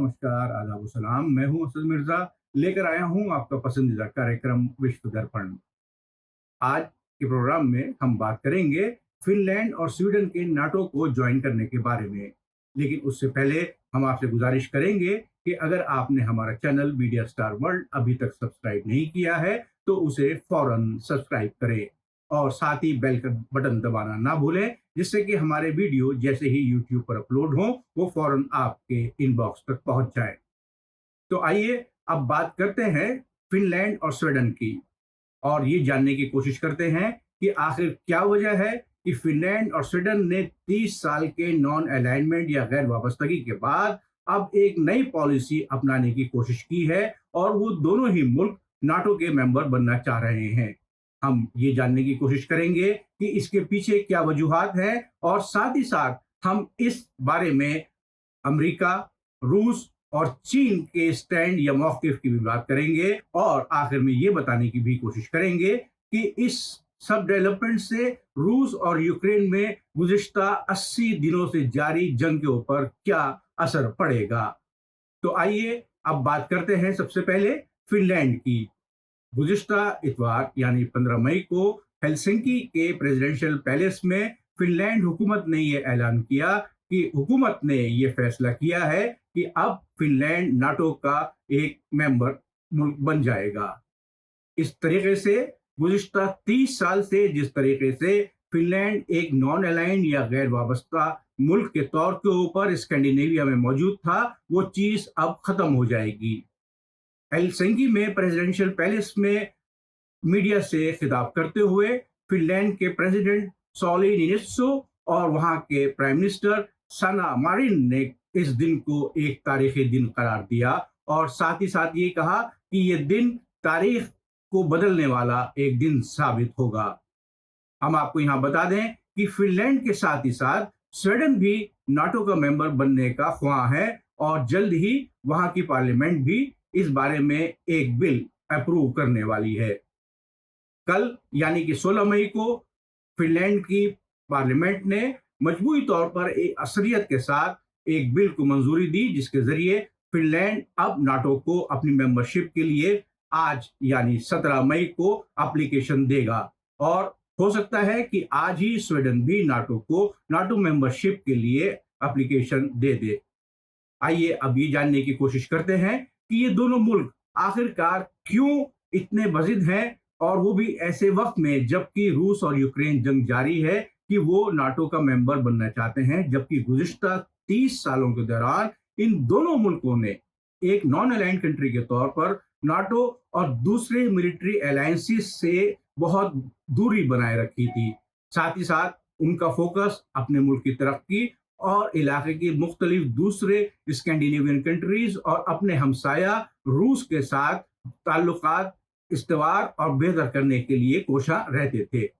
नमस्कार, आदाब और सलाम। मैं हूँ असद मिर्ज़ा, लेकर आया हूँ आपका पसंदीदा कार्यक्रम विश्व दर्पण। आज के प्रोग्राम में हम बात करेंगे फ़िनलैंड और स्वीडन के नाटो को जॉइन करने के बारे में। लेकिन उससे पहले हम आपसे गुज़ारिश करेंगे कि अगर आपने हमारा चैनल मीडिया स्टार वर्ल्ड अभी तक सब्सक्राइब नहीं किया है, तो उसे फ़ौरन सब्सक्राइब करें और साथ ही बेल का बटन दबाना ना भूलें, जिससे कि हमारे वीडियो जैसे ही यूट्यूब पर अपलोड हों, वो फ़ौरन आपके इनबॉक्स तक पहुँच जाएँ। तो आइए अब बात करते हैं फ़िनलैंड और स्वीडन की। और ये जानने की कोशिश करते हैं कि आखिर क्या वजह है कि फ़िनलैंड और स्वीडन ने 30 साल के नॉन अलाइनमेंट या गैर वाबस्तगी के बाद अब एक नई पॉलिसी अपनाने की कोशिश की है और वो दोनों ही मुल्क नाटो के मेंबर बनना चाह रहे हैं। हम ये जानने की कोशिश करेंगे कि इसके पीछे क्या वजूहात हैं और साथ ही साथ हम इस बारे में अमेरिका, रूस और चीन के स्टैंड या मौक़िफ़ की भी बात करेंगे और आखिर में ये बताने की भी कोशिश करेंगे कि इस सब डेवलपमेंट से रूस और यूक्रेन में गुज़िश्ता 80 दिनों से जारी जंग के ऊपर क्या असर पड़ेगा। तो आइए अब बात करते हैं सबसे पहले फ़िनलैंड की। गुज़िश्ता इतवार यानी 15 मई को हेलसिंकी के प्रेसिडेंशियल पैलेस में फ़िनलैंड हुकूमत ने ये ऐलान किया कि हुकूमत ने ये फैसला किया है कि अब फ़िनलैंड नाटो का एक मेंबर मुल्क बन जाएगा। इस तरीके से गुज़िश्ता 30 साल से जिस तरीके से फ़िनलैंड एक नॉन अलाइन्ड या गैर वाबस्ता मुल्क के तौर के ऊपर स्कैंडिनेविया में मौजूद था, वो चीज़ अब ख़त्म हो जाएगी। हेलसिंकी में प्रेसिडेंशियल पैलेस में मीडिया से खिताब करते हुए फ़िनलैंड के प्रेसिडेंट सॉली निनिस्टो और वहाँ के प्राइम मिनिस्टर सना मारिन ने इस दिन को एक तारीखी दिन करार दिया और साथ ही साथ ये कहा कि ये दिन तारीख को बदलने वाला एक दिन साबित होगा। हम आपको यहाँ बता दें कि फ़िनलैंड के साथ ही साथ स्वीडन भी नाटो का मेंबर बनने का ख्वाह है और जल्द ही वहाँ की पार्लियामेंट भी इस बारे में एक बिल अप्रूव करने वाली है। कल यानी कि 16 मई को फ़िनलैंड की पार्लियामेंट ने मजबूरी तौर पर एक अक्सरियत के साथ एक बिल को मंजूरी दी, जिसके ज़रिए फ़िनलैंड अब नाटो को अपनी मेंबरशिप के लिए आज यानी 17 मई को एप्लीकेशन देगा और हो सकता है कि आज ही स्वीडन भी नाटो को नाटो मेंबरशिप के लिए एप्लीकेशन दे दे। आइए अब ये जानने की कोशिश करते हैं कि ये दोनों मुल्क आखिरकार क्यों इतने बज़िद हैं और वो भी ऐसे वक्त में जबकि रूस और यूक्रेन जंग जारी है कि वो नाटो का मेंबर बनना चाहते हैं, जबकि गुज़िश्ता 30 सालों के दौरान इन दोनों मुल्कों ने एक नॉन अलाइन्ड कंट्री के तौर पर नाटो और दूसरे मिलिट्री अलायंसेस से बहुत दूरी बनाए रखी थी। साथ ही साथ उनका फोकस अपने मुल्क की तरक्की और इलाके की मुख्तलिफ दूसरे स्कैंडिनेवियन कंट्रीज और अपने हमसाया रूस के साथ ताल्लुकात इस्तवार और बेहतर करने के लिए कोशा रहते थे।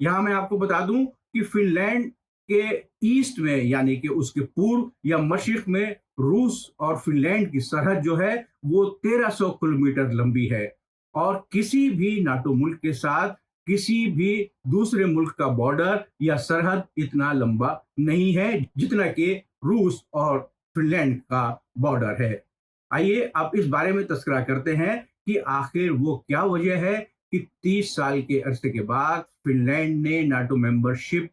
यहाँ मैं आपको बता दूं कि फ़िनलैंड के ईस्ट में यानी कि उसके पूर्व या मशरिक़ में रूस और फ़िनलैंड की सरहद जो है वो 1300 किलोमीटर लंबी है और किसी भी नाटो मुल्क के साथ किसी भी दूसरे मुल्क का बॉर्डर या सरहद इतना लंबा नहीं है जितना कि रूस और फ़िनलैंड का बॉर्डर है। आइए अब इस बारे में तज़किरा करते हैं कि आखिर वो क्या वजह है कि 30 साल के अरसे के बाद फ़िनलैंड ने नाटो मेंबरशिप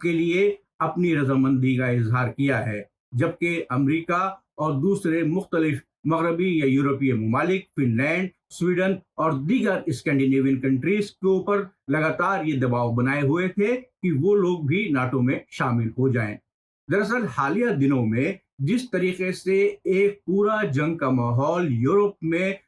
के लिए अपनी रजामंदी का इजहार किया है, जबकि अमेरिका और दूसरे मुख्तलिफ मगरबी या यूरोपीय ममालिक फ़िनलैंड, स्वीडन और दीगर स्कैंडिनेवियन कंट्रीज के ऊपर लगातार ये दबाव बनाए हुए थे कि वो लोग भी नाटो में शामिल हो जाएं। दरअसल हालिया दिनों में जिस तरीके से एक पूरा जंग का माहौल यूरोप में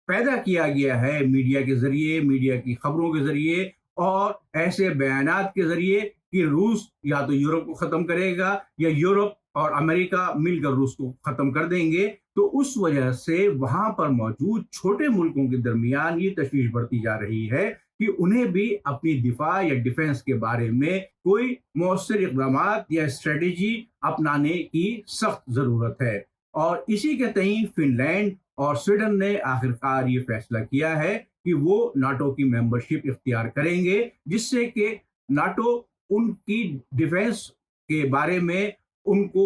पैदा किया गया है मीडिया के ज़रिए, मीडिया की खबरों के ज़रिए और ऐसे बयानात के ज़रिए कि रूस या तो यूरोप को ख़त्म करेगा या यूरोप और अमेरिका मिलकर रूस को ख़त्म कर देंगे, तो उस वजह से वहाँ पर मौजूद छोटे मुल्कों के दरमियान ये तशवीश बढ़ती जा रही है कि उन्हें भी अपनी दिफा या डिफेंस के बारे में कोई मौसर इक़दामात या स्ट्रेटजी अपनाने की सख्त ज़रूरत है। और इसी के तईं फ़िनलैंड और स्वीडन ने आखिरकार ये फैसला किया है कि वो नाटो की मेंबरशिप इख्तियार करेंगे, जिससे कि नाटो उनकी डिफेंस के बारे में उनको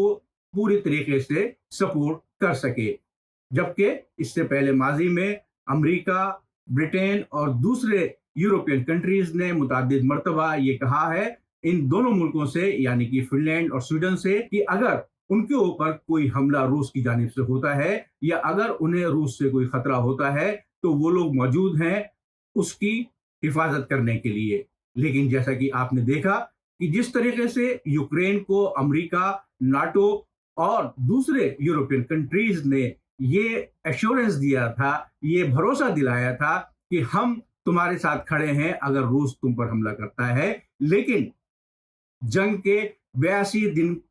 पूरी तरीके से सपोर्ट कर सके। जबकि इससे पहले माजी में अमेरिका, ब्रिटेन और दूसरे यूरोपियन कंट्रीज ने मुतअद्दिद मरतबा ये कहा है इन दोनों मुल्कों से, यानी कि फिनलैंड और स्वीडन से, कि अगर उनके ऊपर कोई हमला रूस की जानिब से होता है या अगर उन्हें रूस से कोई खतरा होता है तो वो लोग मौजूद हैं उसकी हिफाजत करने के लिए। लेकिन जैसा कि आपने देखा कि जिस तरीके से यूक्रेन को अमेरिका, नाटो और दूसरे यूरोपियन कंट्रीज ने ये एश्योरेंस दिया था, ये भरोसा दिलाया था कि हम तुम्हारे साथ खड़े हैं अगर रूस तुम पर हमला करता है, लेकिन जंग के 82 दिन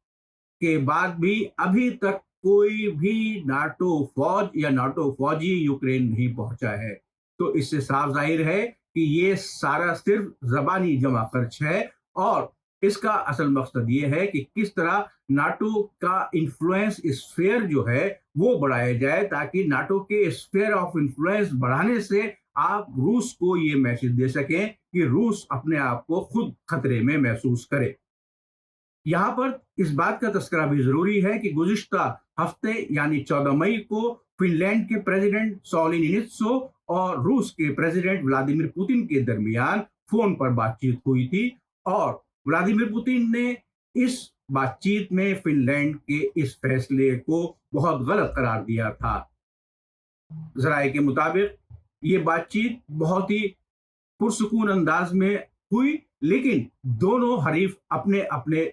के बाद भी अभी तक कोई भी नाटो फौज या नाटो फौजी यूक्रेन नहीं पहुंचा है। तो इससे साफ जाहिर है कि ये सारा सिर्फ जबानी जमा खर्च है और इसका असल मकसद ये है कि किस तरह नाटो का इन्फ्लुएंस स्फीयर जो है वो बढ़ाया जाए, ताकि नाटो के स्फीयर ऑफ इन्फ्लुएंस बढ़ाने से आप रूस को ये मैसेज दे सकें कि रूस अपने आप को खुद खतरे में महसूस करे। यहाँ पर इस बात का तस्करा भी जरूरी है कि गुज़िश्ता हफ्ते यानी 14 मई को फिनलैंड के प्रेसिडेंट सॉली निनित्सो और रूस के प्रेसिडेंट व्लादिमीर पुतिन के दरमियान फोन पर बातचीत हुई थी और व्लादिमीर पुतिन ने इस बातचीत में फिनलैंड के इस फैसले को बहुत गलत करार दिया था। जराये के मुताबिक ये बातचीत बहुत ही पुरसुकून अंदाज में हुई, लेकिन दोनों हरीफ अपने अपने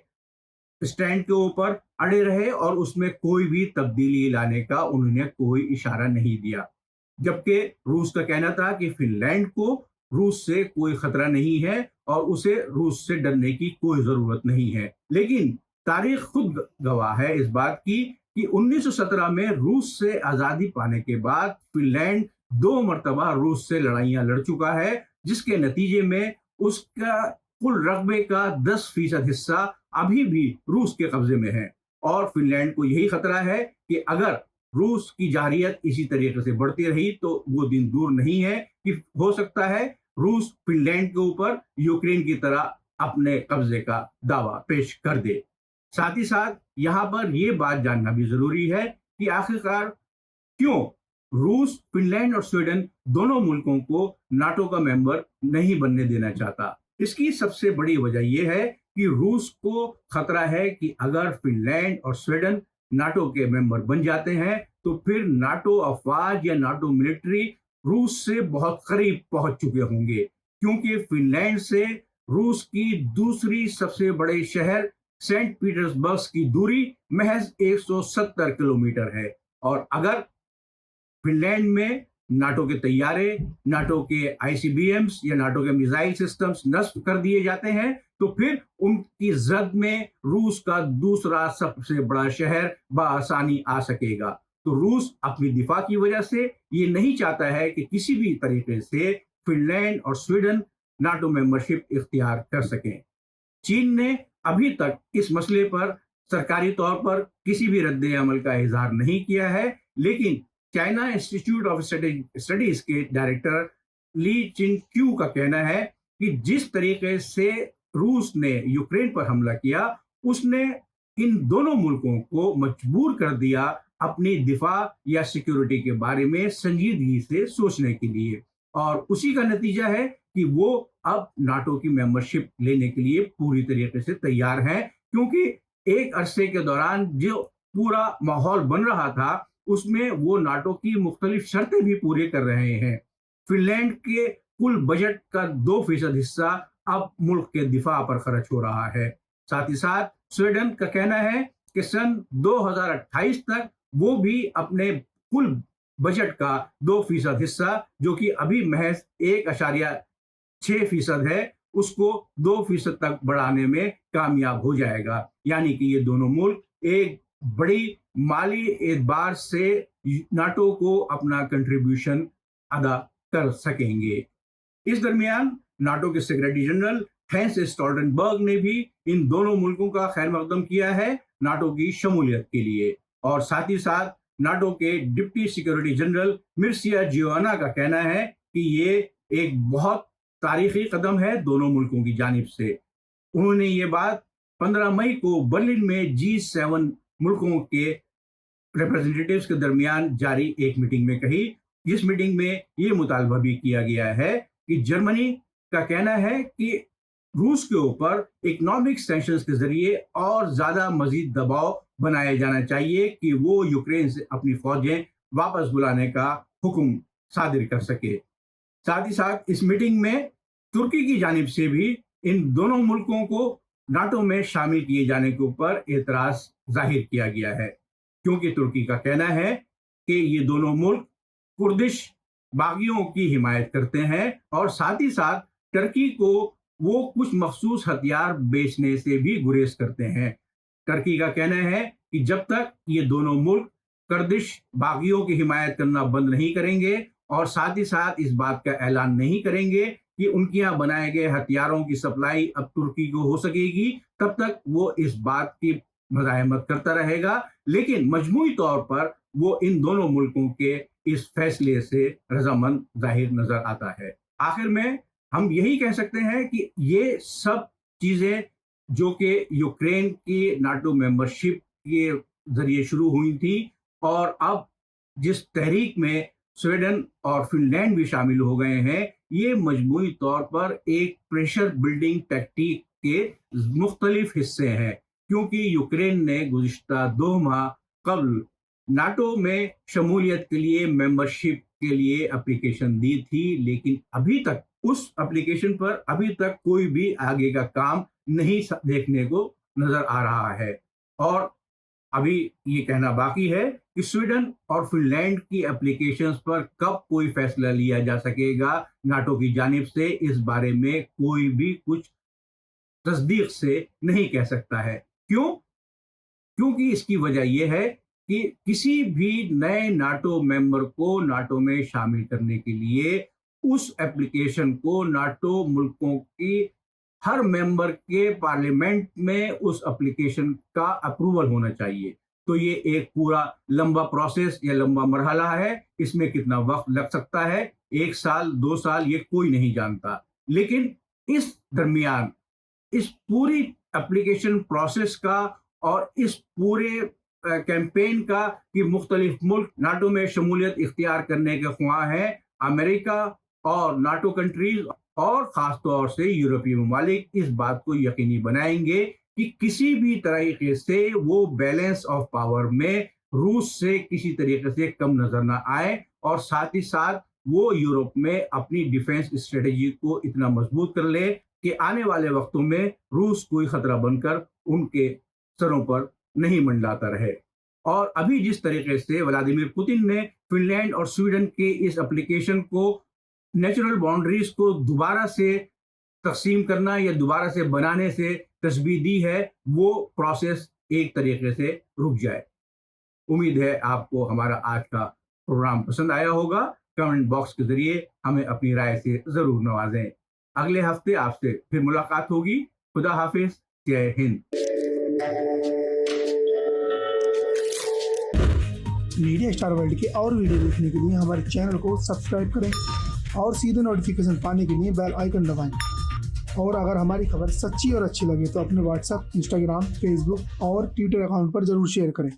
स्टैंड के ऊपर अड़े रहे और उसमें कोई भी तब्दीली लाने का उन्होंने कोई इशारा नहीं दिया। जबकि रूस का कहना था कि फिनलैंड को रूस से कोई खतरा नहीं है और उसे रूस से डरने की कोई जरूरत नहीं है। लेकिन तारीख खुद गवाह है इस बात की कि 1917 में रूस से आजादी पाने के बाद फिनलैंड 2 मरतबा रूस से लड़ाइयां लड़ चुका है, जिसके नतीजे में उसका कुल रकबे का 10% हिस्सा अभी भी रूस के कब्जे में है और फिनलैंड को यही खतरा है कि अगर रूस की जारियत इसी तरीके से बढ़ती रही तो वो दिन दूर नहीं है कि हो सकता है रूस फिनलैंड के ऊपर यूक्रेन की तरह अपने कब्जे का दावा पेश कर दे। साथ ही साथ यहाँ पर ये बात जानना भी जरूरी है कि आखिरकार क्यों रूस फिनलैंड और स्वीडन दोनों मुल्कों को नाटो का मेंबर नहीं बनने देना चाहता। इसकी सबसे बड़ी वजह यह है कि रूस को खतरा है कि अगर फिनलैंड और स्वीडन नाटो के मेंबर बन जाते हैं तो फिर नाटो अफवाज या नाटो मिलिट्री रूस से बहुत करीब पहुंच चुके होंगे, क्योंकि फिनलैंड से रूस की दूसरी सबसे बड़े शहर सेंट पीटर्सबर्ग की दूरी महज 170 किलोमीटर है और अगर फिनलैंड में नाटो के तैयारे, नाटो के आईसीबीएम्स या नाटो के मिसाइल सिस्टम्स नष्ट कर दिए जाते हैं तो फिर उनकी जद में रूस का दूसरा सबसे बड़ा शहर बआसानी आ सकेगा। तो रूस अपनी दिफा की वजह से ये नहीं चाहता है कि किसी भी तरीके से फिनलैंड और स्वीडन नाटो मेंबरशिप इख्तियार कर सकें। चीन ने अभी तक इस मसले पर सरकारी तौर पर किसी भी रद्द अमल का इजहार नहीं किया है, लेकिन चाइना इंस्टीट्यूट ऑफ स्टडीज के डायरेक्टर ली चिनक्यू का कहना है कि जिस तरीके से रूस ने यूक्रेन पर हमला किया उसने इन दोनों मुल्कों को मजबूर कर दिया अपनी दिफा या सिक्योरिटी के बारे में संजीदगी से सोचने के लिए, और उसी का नतीजा है कि वो अब नाटो की मेंबरशिप लेने के लिए पूरी तरीके से तैयार हैं, क्योंकि एक अरसे के दौरान जो पूरा माहौल बन रहा था उसमें वो नाटो की मुख्तलिफ शर्तें भी पूरी कर रहे हैं। फिनलैंड के कुल बजट का 2% हिस्सा अब मुल्क के दिफा पर खर्च हो रहा है। साथ ही साथ स्वीडन का कहना है कि सन 2028 तक वो भी अपने कुल बजट का 2% हिस्सा, जो कि अभी महज 1.6% है, उसको 2% तक बढ़ाने में कामयाब हो जाएगा। यानी कि ये दोनों मुल्क एक बड़ी माली एतबार से नाटो को अपना कंट्रीब्यूशन अदा कर सकेंगे। इस दरमियान नाटो के सेक्रेटरी जनरल हैंस स्टोल्टनबर्ग ने भी इन दोनों मुल्कों का खैर मकदम किया है नाटो की शमूलियत के लिए, और साथ ही साथ नाटो के डिप्टी सिक्योरिटी जनरल मिर्सिया जियोना का कहना है कि ये एक बहुत तारीखी कदम है दोनों मुल्कों की जानिब से। उन्होंने ये बात 15 मई को बर्लिन में G7 मुल्कों के रिप्रेजेंटेटिव्स के दरमियान जारी एक मीटिंग में कही, जिस मीटिंग में ये मुतालबा भी किया गया है कि जर्मनी का कहना है कि रूस के ऊपर इकोनॉमिक सैंक्शंस के जरिए और ज्यादा मजीद दबाव बनाया जाना चाहिए कि वो यूक्रेन से अपनी फौजें वापस बुलाने का हुक्म सादिर कर सके। साथ ही साथ इस मीटिंग में तुर्की की जानिब से भी इन दोनों मुल्कों को नाटो में शामिल किए जाने के ऊपर एतराज जाहिर किया गया है, क्योंकि तुर्की का कहना है कि ये दोनों मुल्क कुर्दिश बागियों की हिमायत करते हैं और साथ ही साथ टर्की को वो कुछ मखसूस हथियार बेचने से भी गुरेज करते हैं। टर्की का कहना है कि जब तक ये दोनों मुल्क कुर्दिश बागियों की हिमायत करना बंद नहीं करेंगे और साथ ही साथ इस बात का ऐलान नहीं करेंगे कि उनके यहाँ बनाए गए हथियारों की सप्लाई अब तुर्की को हो सकेगी, तब तक वो इस बात की मज़ाहमत करता रहेगा। लेकिन मजमूई तौर पर वो इन दोनों मुल्कों के इस फैसले से रजामंद जाहिर नजर आता है। आखिर में हम यही कह सकते हैं कि ये सब चीजें जो कि यूक्रेन की नाटो मेंबरशिप के जरिए शुरू हुई थी और अब जिस तहरीक में स्वीडन और फिनलैंड भी शामिल हो गए हैं, ये मजमूई तौर पर एक प्रेशर बिल्डिंग टैक्टिक के मुख्तलिफ हिस्से हैं, क्योंकि यूक्रेन ने गुज़िश्ता 2 माह कबल नाटो में शमूलियत के लिए मेंबरशिप के लिए एप्लीकेशन दी थी, लेकिन अभी तक उस एप्लीकेशन पर अभी तक कोई भी आगे का काम नहीं देखने को नजर आ रहा है। और अभी ये कहना बाकी है कि स्वीडन और फिनलैंड की एप्लीकेशंस पर कब कोई फैसला लिया जा सकेगा नाटो की जानिब से, इस बारे में कोई भी कुछ तस्दीक से नहीं कह सकता है। क्यों? क्योंकि इसकी वजह यह है कि किसी भी नए नाटो मेंबर को नाटो में शामिल करने के लिए उस एप्लीकेशन को नाटो मुल्कों की हर मेंबर के पार्लियामेंट में उस एप्लीकेशन का अप्रूवल होना चाहिए। तो ये एक पूरा लंबा प्रोसेस या लंबा मरहला है। इसमें कितना वक्त लग सकता है, 1 साल 2 साल, ये कोई नहीं जानता। लेकिन इस दरमियान इस पूरी एप्लीकेशन प्रोसेस का और इस पूरे कैंपेन का कि मुख्तलिफ मुल्क नाटो में शमूलियत इख्तियार करने के ख्वाह हैं, अमेरिका और नाटो कंट्रीज और ख़ास तौर से यूरोपीय ममालिक इस बात को यकीनी बनाएंगे कि किसी भी तरीके से वो बैलेंस ऑफ पावर में रूस से किसी तरीके से कम नजर ना आए, और साथ ही साथ वो यूरोप में अपनी डिफेंस स्ट्रेटेजी को इतना मजबूत कर ले कि आने वाले वक्तों में रूस कोई खतरा बनकर उनके सरों पर नहीं मंडलाता रहे। और अभी जिस तरीके से व्लादिमीर पुतिन ने फिनलैंड और स्वीडन के इस एप्लीकेशन को नेचुरल बाउंड्रीज को दोबारा से तकसीम करना या दोबारा से बनाने से तस्बीह दी है, वो प्रोसेस एक तरीके से रुक जाए। उम्मीद है आपको हमारा आज का प्रोग्राम पसंद आया होगा। कमेंट बॉक्स के जरिए हमें अपनी राय से जरूर नवाजें। अगले हफ्ते आपसे फिर मुलाकात होगी। खुदा हाफिज, जय हिंद। मीडिया स्टार वर्ल्ड के और वीडियो देखने के लिए हमारे चैनल को सब्सक्राइब करें और सीधे नोटिफिकेशन पाने के लिए बेल आइकन दबाएं। और अगर हमारी खबर सच्ची और अच्छी लगे तो अपने व्हाट्सएप, इंस्टाग्राम, फेसबुक और ट्विटर अकाउंट पर जरूर शेयर करें।